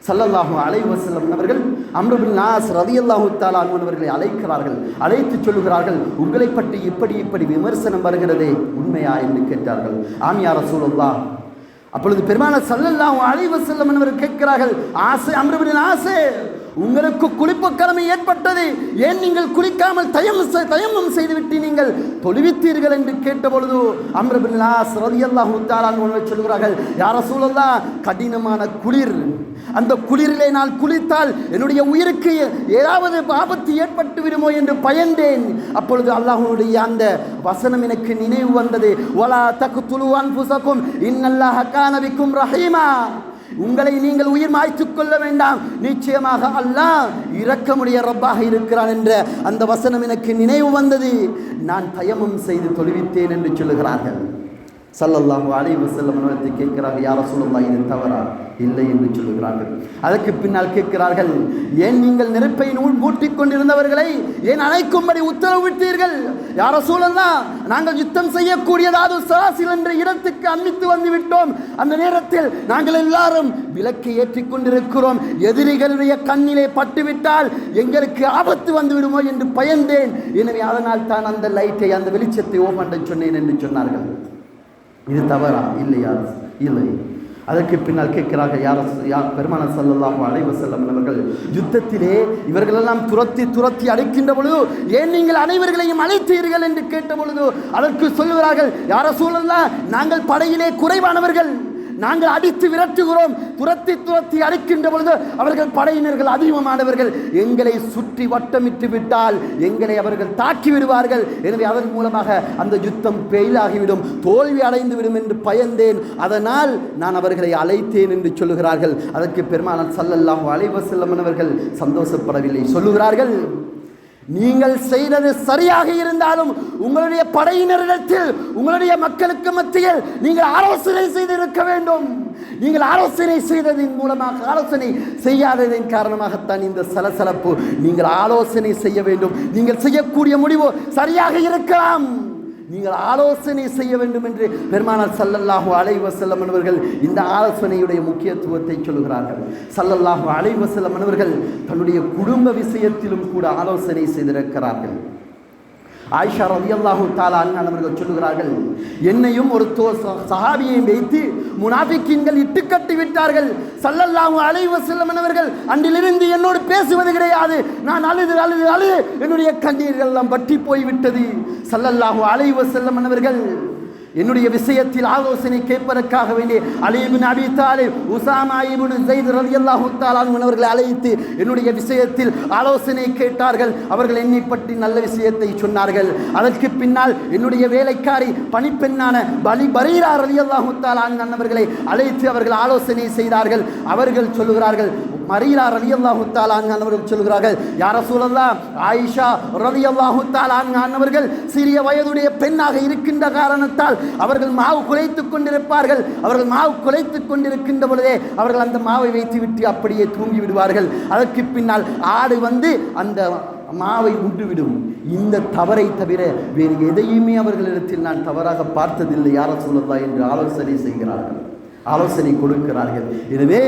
[SPEAKER 1] ஸல்லல்லாஹு அலைஹி வஸல்லம் அவர்கள் அம்ர் பின் ஆஸ் ரலியல்லாஹு தஆலா அன்ஹு அவர்களை அழைக்கிறார்கள். அழைத்து சொல்லுகிறார்கள், உங்களை பற்றி இப்படி விமர்சனம் வருகிறதே உண்மையா என்று கேட்டார்கள். ஆம் யா ரசூலுல்லாஹ். அப்பொழுது பெருமானார் ஸல்லல்லாஹு அலைஹி வஸல்லம் அவர்கள் கேட்கிறார்கள், ஆசை அம்ர் பின் ஆஸே, உங்களுக்கு குளிப்பு கடமை ஏற்பட்டது, ஏன் நீங்கள் குளிக்காமல் தயம்மம் செய்துவிட்டு நீங்கள் தொழுவித்தீர்கள் என்று கேட்டபொழுது அம்ர் பின் ஆஸ் ரலியல்லாஹு தஆலா அன்ஹு சொல்கிறார்கள், யா ரசூலல்லாஹ், கடினமான குளிர், அந்த குளிரிலே நான் குளித்தால் என்னுடைய உயிருக்கு ஏதாவது ஆபத்து ஏற்பட்டு விடுமோ என்று பயந்தேன். அப்பொழுது அல்லாஹ்வுடைய அந்த வசனம் எனக்கு நினைவு வந்தது, வலா தக்துலு அன்ஃபுஸகும் இன்னல்லாஹ கான பிக்கும் ரஹீமா, உங்களை நீங்கள் உயிர் மாய்த்துக் கொள்ள வேண்டாம், நிச்சயமாக அல்லாஹ் இரக்கமுடைய ரப்பாக இருக்கிறான் என்ற அந்த வசனம் எனக்கு நினைவு வந்தது. நான் தயமம் செய்து தொழுவித்தேன் என்று சொல்லுகிறார்கள். ஸல்லல்லாஹு அலைஹி வஸல்லம் அவர்களை கேட்கிறார்கள், யா ரசூலுல்லாஹ், இது தவறா? இல்லை என்று சொல்லுகிறார்கள். அதற்கு பின்னால் கேட்கிறார்கள், ஏன் நீங்கள் நெருப்பை மூட்டிக் கொண்டிருந்தவர்களை ஏன் அணைக்கும்படி உத்தரவிட்டீர்கள்? யா ரசூலல்லாஹ், நாங்கள் யுத்தம் செய்யக்கூடியதாவது சராசில் என்ற இடத்துக்கு அன்பித்து வந்து விட்டோம். அந்த நேரத்தில் நாங்கள் எல்லாரும் விளக்கை ஏற்றிக் கொண்டிருக்கிறோம், எதிரிகளுடைய கண்ணிலே பட்டுவிட்டால் எங்களுக்கு ஆபத்து வந்து விடுமோ என்று பயந்தேன். எனவே அதனால் தான் அந்த லைட்டை, அந்த வெளிச்சத்தை ஓம் பண்ண சொன்னேன் என்று சொன்னார்கள். இது தவறா? இல்லையா? இல்லை. அதற்கு பின்னால் கேட்கிறார்கள், யார் பெருமானார் ஸல்லல்லாஹு அலைஹி வஸல்லம் அவர்கள் யுத்தத்திலே இவர்களெல்லாம் துரத்தி அழைக்கின்ற பொழுது ஏன் நீங்கள் அனைவர்களையும் அழைத்தீர்கள் என்று கேட்ட பொழுது அதற்கு சொல்லுகிறார்கள், யா ரசூலல்லாஹ், நாங்கள் படையிலே குறைவானவர்கள், நாங்கள் அடித்து விரட்டுகிறோம், துரத்தி அடிக்கின்ற பொழுது அவர்கள் படையினர்கள் அதிகமானவர்கள், எங்களை சுற்றி வட்டமிட்டு விட்டால் எங்களை அவர்கள் தாக்கி விடுவார்கள், எனவே அதன் மூலமாக அந்த யுத்தம் பெயிலாகிவிடும், தோல்வி அடைந்து விடும் என்று பயந்தேன், அதனால் நான் அவர்களை அழைத்தேன் என்று சொல்லுகிறார்கள். அதற்கு பெருமானார் ஸல்லல்லாஹு அலைஹி வஸல்லம் அவர்கள் சந்தோஷப்படவில்லை. சொல்லுகிறார்கள், நீங்கள் செய்தது சரியாக இருந்தாலும் உங்களுடைய படையினரிடத்தில், உங்களுடைய மக்களுக்கு மத்தியில் நீங்கள் ஆலோசனை செய்திருக்க வேண்டும். நீங்கள் ஆலோசனை செய்ததின் மூலமாக, ஆலோசனை செய்யாததின் காரணமாகத்தான் இந்த சலசலப்பு. நீங்கள் ஆலோசனை செய்ய வேண்டும். நீங்கள் செய்யக்கூடிய முடிவு சரியாக இருக்கலாம், நீங்கள் ஆலோசனை செய்ய வேண்டும் என்று பெருமானார் ஸல்லல்லாஹு அலைஹி வஸல்லம் அவர்கள் இந்த ஆலோசனையுடைய முக்கியத்துவத்தை சொல்கிறார்கள். ஸல்லல்லாஹு அலைஹி வஸல்லம் அவர்கள் தன்னுடைய குடும்ப விஷயத்திலும் கூட ஆலோசனை செய்திருக்கிறார்கள். ஆயிஷா ரலியல்லாஹு தஆலா அன்ஹா அவர்கள் சொல்லுகிறார்கள், என்னையும் ஒரு சஹாபியையும் வைத்து முனாஃபிக்கீன்கள் இட்டுக்கட்டி விட்டார்கள். ஸல்லல்லாஹு அலைஹி வஸல்லம் அவர்கள் அன்றிலிருந்து என்னோடு பேசுவது கிடையாது. நான் அழுது என்னுடைய கண்ணீர்கள் எல்லாம் வற்றி போய்விட்டது. ஸல்லல்லாஹு அலைஹி வஸல்லம் அவர்கள் என்னுடைய விஷயத்தில் ஆலோசனை கேட்பதற்காக வேண்டிய அலி இப்னு அபி தாலிப், உஸாமா இப்னு ஸைத் ரலியல்லாஹு தஆலா அவர்களை அழைத்து என்னுடைய விஷயத்தில் ஆலோசனை கேட்டார்கள். அவர்கள் என்னை பற்றி நல்ல விஷயத்தை சொன்னார்கள். அதற்கு பின்னால் என்னுடைய வேலைக்காரி பணிப்பெண்ணான பரீரா ரலியல்லாஹு தஆலா அவர்களை அழைத்து அவர்கள் ஆலோசனை செய்தார்கள். அவர்கள் சொல்லுகிறார்கள், பரீரா ரலியல்லாஹு தஆலா அவர்கள் சொல்லுகிறார்கள், யா ரசூலல்லாஹ், ஆயிஷா ரலியல்லாஹு தஆலா அவர்கள் சிறிய வயதுடைய பெண்ணாக இருக்கின்ற காரணத்தால் அவர்கள் மாவு குலைத்துக் கொண்டிருப்பார்கள். அவர்கள் மாவு குலைத்துக் கொண்டிருக்கின்ற பொழுதே அவர்கள் அந்த மாவை வைத்து விட்டு அப்படியே தூங்கி விடுவார்கள். அதற்கு பின்னால் ஆடு வந்து அந்த மாவை உண்டுவிடும். இந்த தவறை தவிர வேறு எதையுமே அவர்களிடத்தில் நான் தவறாக பார்த்ததில்லை யா ரசூலல்லாஹ் என்று ஆலோசனை செய்கிறார்கள், ஆலோசனை கொடுக்கிறார்கள். எனவே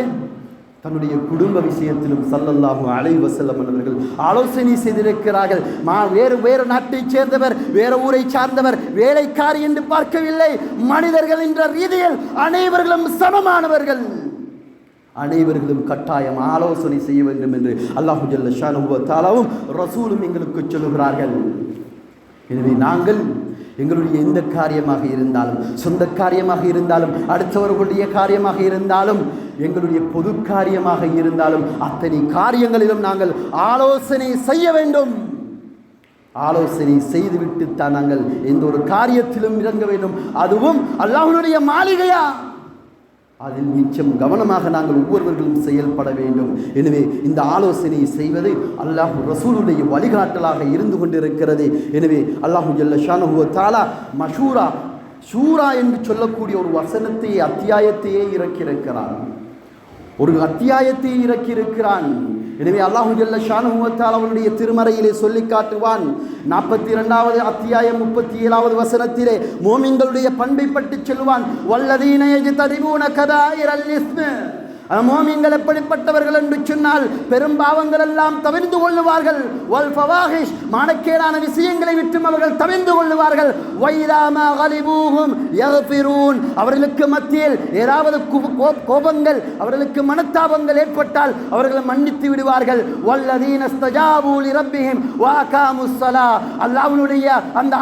[SPEAKER 1] தன்னுடைய குடும்ப விஷயத்திலும் ஸல்லல்லாஹு அலைஹி வஸல்லம் அவர்கள் ஆலோசனை செய்திருக்கிறார்கள். வேறு நாட்டை சேர்ந்தவர், வேறு ஊரை சார்ந்தவர், வேலைக்காரி என்று பார்க்கவில்லை. மனிதர்கள் என்ற ரீதியில் அனைவர்களும் சமமானவர்கள், அனைவர்களும் கட்டாயம் ஆலோசனை செய்ய வேண்டும் என்று அல்லாஹு ஜல்ல ஷானஹு வ தஆலாவும் ரசூலும் எங்களுக்கு சொல்லுகிறார்கள். எனவே நாங்கள் எங்களுடைய எந்த காரியமாக இருந்தாலும், சொந்த காரியமாக இருந்தாலும், அடுத்தவர்களுடைய காரியமாக இருந்தாலும், எங்களுடைய பொது காரியமாக இருந்தாலும், அத்தனை காரியங்களிலும் நாங்கள் ஆலோசனை செய்ய வேண்டும். ஆலோசனை செய்துவிட்டு தான் நாங்கள் எந்த ஒரு காரியத்திலும் இறங்க வேண்டும். அதுவும் அல்லாஹ்வுடைய மாளிகையா, அதில் நிச்சயம் கவனமாக நாங்கள் ஒவ்வொருவர்களும் செயல்பட வேண்டும். எனவே இந்த ஆலோசனை செய்வது அல்லாஹ் ரசூலுடைய வழிகாட்டலாக இருந்து கொண்டிருக்கிறது. எனவே அல்லாஹு ஜல்ல ஷானஹு வ தஆலா ஷூரா என்று சொல்லக்கூடிய ஒரு வசனத்தையே அத்தியாயத்தையே இறக்கியிருக்கிறான். ஒரு அத்தியாயத்தை இறக்கியிருக்கிறான். எனவே அல்லாஹு ஜல்ல ஷானஹு வ தஆலா அவனுடைய திருமறையிலே சொல்லி காட்டுவான். 42வது அத்தியாயம் 37வது வசனத்திலே மோமின்களுடைய பண்பை பற்றி சொல்லுவான். வல்லதீன யஜ்தனிபூன கபாயிரல் இஸ்ம. மோமின்கள் எப்படிப்பட்டவர்கள் என்று சொன்னால் பெரும் பாவங்கள் எல்லாம் தவிர்த்து கொள்ளுவார்கள். வல் ஃபவாஹிஷ் மானக்கேடான விஷயங்களை விட்டும் அவர்கள் தவிர்த்து கொள்ளுவார்கள். வைதா மா கலிபூஹும் யக்ஃபிரூன். அவர்களுக்கு மத்தியில் ஏதாவது கோபங்கள் அவர்களுக்கு மனத்தாபங்கள் ஏற்பட்டால் அவர்கள் மன்னித்து விடுவார்கள். வல்லதீன ஸ்தஜாபூ லிரப்பிஹிம் வ அகாமுஸ் ஸலா. அல்லாஹ்வுடைய அந்த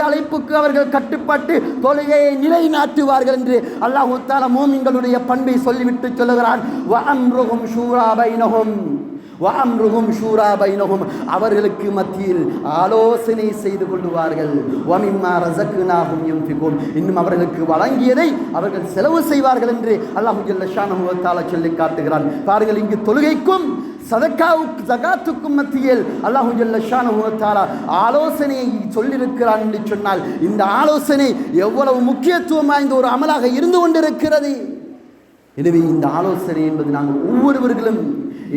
[SPEAKER 1] அழைப்புக்கு அவர்கள் கட்டுப்பட்டு தொழுகையை நிலைநாட்டுவார்கள் என்று அல்லாஹ் தஆலா மோமின்களுடைய பண்பை சொல்லிவிட்டு சொல்லுகிறான். வஅம்ருஹும் ஷூரா பைனஹும். அவர்களுக்கு மத்தியில் ஆலோசனை செய்து கொள்வார்கள். வமிம்மா ரஸக்னாஹும் யுன்ஃபிகூன். இன்னும் அவர்களுக்கு வழங்கியதை அவர்கள் செலவு செய்வார்கள் என்று அல்லாஹ் ஜல்ல ஷானஹு வ தஆலா சொல்லி காட்டுகிறான். பாருங்கள், இங்கு தொழுகைக்கும் ஜகாத்துக்கும் மத்தியில் அல்லாஹ் ஜல்ல ஷானஹு வ தஆலா ஆலோசனையை சொல்லியிருக்கிறான் என்று சொன்னால் இந்த ஆலோசனை எவ்வளவு முக்கியத்துவம் வாய்ந்த ஒரு அமலாக இருந்து கொண்டிருக்கிறது. எனவே இந்த ஆலோசனை என்பது நாங்கள் ஒவ்வொருவர்களும்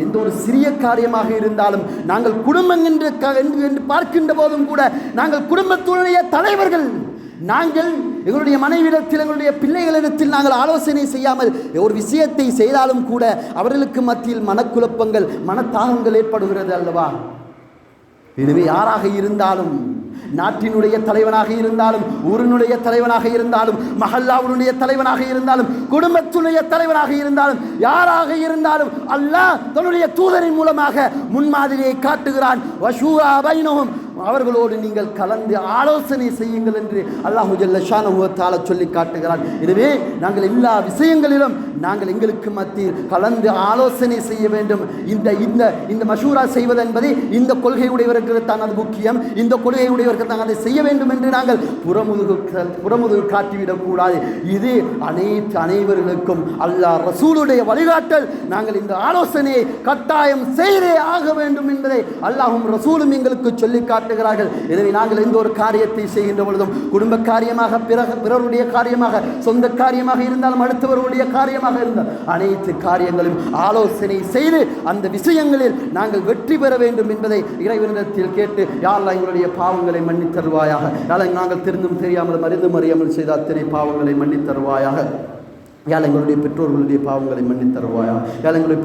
[SPEAKER 1] எந்த ஒரு சிறிய காரியமாக இருந்தாலும் நாங்கள் குடும்பம் என்று பார்க்கின்ற போதும் கூட நாங்கள் குடும்பத்துடைய தலைவர்கள், நாங்கள் எங்களுடைய மனைவிடத்தில் எங்களுடைய பிள்ளைகளிடத்தில் நாங்கள் ஆலோசனை செய்யாமல் ஒரு விஷயத்தை செய்தாலும் கூட அவர்களுக்கு மத்தியில் மனக்குழப்பங்கள் மனத்தாகங்கள் ஏற்படுகிறது அல்லவா? எனவே யாராக இருந்தாலும், நாட்டினுடைய தலைவனாக இருந்தாலும், ஊரினுடைய தலைவனாக இருந்தாலும், மஹல்லாவுடைய தலைவனாக இருந்தாலும், குடும்பத்துடைய தலைவனாக இருந்தாலும், யாராக இருந்தாலும் அல்லாஹ் தன்னுடைய தூதரின் மூலமாக முன்மாதிரியை காட்டுகிறான். வஷூரா பைனஹும். அவர்களோடு நீங்கள் கலந்து ஆலோசனை செய்யுங்கள் என்று அல்லாஹ் ஜல்ல ஷானஹு வ தஆலா சொல்லி காட்டுகிறான். எனவே நாங்கள் எல்லா விஷயங்களிலும் நாங்கள் எங்களுக்கு மத்தியில் கலந்து ஆலோசனை செய்ய வேண்டும். இந்த மஷூரா செய்வது என்பது இந்த கொள்கையுடையவர்களுக்கு தான் அது முக்கியம், இந்த கொள்கையுடையவர்கள் தான் அதை செய்ய வேண்டும் என்று நாங்கள் புறமுதுகு காட்டிவிடக்கூடாது. இது அனைவர்களுக்கும் அல்லாஹ் ரசூலுடைய வழிகாட்டல். நாங்கள் இந்த ஆலோசனையை கட்டாயம் செய்தே ஆக வேண்டும் என்பதை அல்லாஹும் ரசூலும் எங்களுக்கு சொல்லி காட்டுகிறார்கள். எனவே நாங்கள் எந்த ஒரு காரியத்தை செய்கின்ற பொழுதும் குடும்ப காரியமாக, பிறருடைய காரியமாக, சொந்த காரியமாக இருந்தாலும், அடுத்தவருடைய காரியமாக இருந்தால் அனைத்து காரியங்களும் ஆலோசனை செய்து அந்த விஷயங்களில் நாங்கள் வெற்றி பெற வேண்டும் என்பதை இறைவனிடத்தில் கேட்டு, யா அல்லாஹ் எங்களுடைய பாவங்களை மன்னித் தருவாயாக. யா அல்லாஹ் நாங்கள் தெரிந்தும் தெரியாமல் அறிந்தும் அறியாமல் செய்த அத்தனை பாவங்களை மன்னித் தருவாயாக. யாழ் எங்களுடைய பெற்றோர்களுடைய பாவங்களை மன்னித் தருவாயாக. யாழ் எங்களுடைய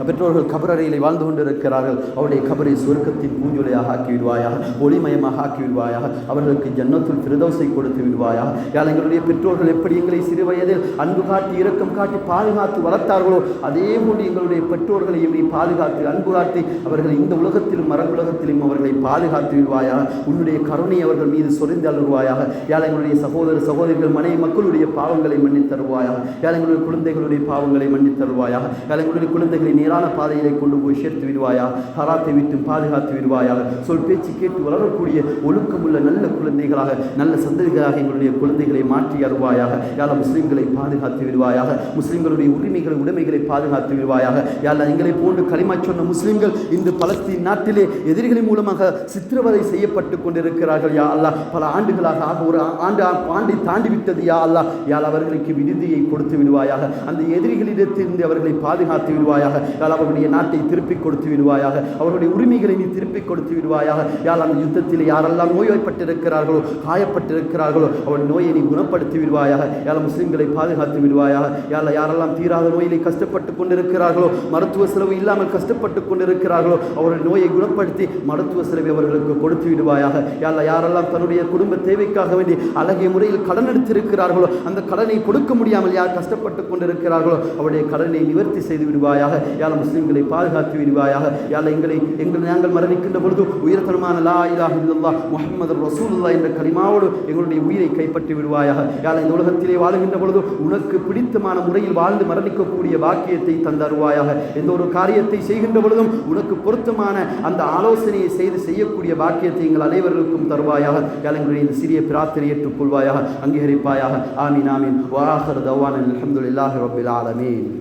[SPEAKER 1] பெற்றோர்கள் கபரறையிலே வாழ்ந்து கொண்டிருக்கிறார்கள். அவருடைய கபரை சுவர்க்கத்தின் பூஞ்சொலியாக ஆக்கி விடுவாயாக, ஒளிமயமாக ஆக்கி விடுவாயாக. அவர்களுக்கு ஜன்னத்துல் ஃபிர்தௌஸை கொடுத்து விடுவாயாக. யாழ் எங்களுடைய பெற்றோர்கள் எப்படி எங்களை சிறு வயதில் அன்பு காட்டி இரக்கம் காட்டி பாதுகாத்து வளர்த்தார்களோ அதே போன்று எங்களுடைய பெற்றோர்களை எப்படி பாதுகாத்து அன்பு காட்டி அவர்களை இந்த உலகத்திலும் மரபுலகத்திலும் அவர்களை பாதுகாத்து விடுவாயாக. உன்னுடைய கருணை அவர்கள் மீது சொரிந்து அழுவாயாக. யாழ் எங்களுடைய சகோதரிகள் மனைவி மக்களுடைய பாவங்களை மன்னித் தருவாயாக. எங்களுடைய குழந்தைகளுடைய பாவங்களை மன்னித் தருவாயாக. எங்களுடைய குழந்தைகளை நேரான பாதையிலே கொண்டு போய் சேர்த்து விடுவாயாக. ஹராத்தை விட்டு பாதுகாத்து விடுவாயாக. சொல் பேச்சு கேட்டு வளரக்கூடிய ஒழுக்கமுள்ள நல்ல குழந்தைகளாக, நல்ல சந்ததிகளாக எங்களுடைய குழந்தைகளை மாற்றி அருவாயாக. யாழ் முஸ்லிம்களை பாதுகாத்து விடுவாயாக. முஸ்லிம்களுடைய உடைமைகளை பாதுகாத்து விடுவாயாக. யாழ் எங்களை போன்று களிமா சொன்ன முஸ்லிம்கள் இன்று பலஸ்தீன் நாட்டிலே எதிரிகளின் மூலமாக சித்திரவதை செய்யப்பட்டு கொண்டிருக்கிறார்கள். யா அல்லாஹ் பல ஆண்டுகளாக ஒரு ஆண்டை தாண்டி விட்டது. யா அல்லாஹ் யாழ் அவர்களுக்கு விடுதியை கொடுத்து விடுவாயாக. அந்த எதிரிகளிடத்திலிருந்து அவர்களை பாதுகாத்து விடுவாயாக. அவர்களுடைய நாட்டை திருப்பிக் கொடுத்து விடுவாயாக. அவர்களுடைய உரிமைகளை நீ திருப்பிக் கொடுத்து விடுவாயாக. யாழ் அந்த யுத்தத்தில் யாரெல்லாம் நோய்வாய்ப்பட்டிருக்கிறார்களோ, காயப்பட்டிருக்கிறார்களோ அவருடைய நோயை நீ குணப்படுத்தி விடுவாயாக. யாழ் முஸ்லிம்களை பாதுகாத்து விடுவாயாக. யாரெல்லாம் தீராத நோயிலே கஷ்டப்பட்டு கொண்டிருக்கிறார்களோ, மருத்துவ செலவு இல்லாமல் கஷ்டப்பட்டு கொண்டிருக்கிறார்களோ அவருடைய நோயை குணப்படுத்தி மருத்துவ செலவை அவர்களுக்கு கொடுத்து விடுவாயாக. யாரெல்லாம் தன்னுடைய குடும்ப தேவைக்காக வேண்டி அழகிய முறையில் கடன் எடுத்திருக்கிறார்களோ அந்த கடனை கொடுக்க முடியாமல் யார் கஷ்டப்பட்டு கொண்டிருக்கிறார்களோ அவருடைய கடனை நிவர்த்தி செய்து விடுவாயாக. யாழ் முஸ்லிம்களை பாதுகாத்து விடுவாயாக. யாழ் நாங்கள் மரணிக்கின்ற பொழுது உயர்தரமான லா இலாஹ இல்லல்லாஹ் முஹம்மது ரசூலுல்லாஹ் என்ற கலிமாவோடு எங்களுடைய உயிரை கைப்பற்றி விடுவாயாக. யாழ் இந்த உலகத்திலே வாழுகின்ற பொழுது உனக்கு பிடித்தமான முறையில் வாழ்ந்து மரணிக்கக்கூடிய பாக்கியத்தை தந்தருவாயாக. எந்த ஒரு காரியத்தை செய்கின்ற பொழுதும் உனக்கு பொருத்தமான அந்த ஆலோசனையை செய்யக்கூடிய பாக்கியத்தை எங்கள் அனைவர்களுக்கும் தருவாயாக. யாழ் எங்களுடைய இந்த சிறிய பிரார்த்தனை ஏற்றுக்கொள்வாயாக, அங்கீகரிப்பாயாக. ஆமீன் ஆமீன். வாஹர் دعوانا الحمد لله رب العالمين.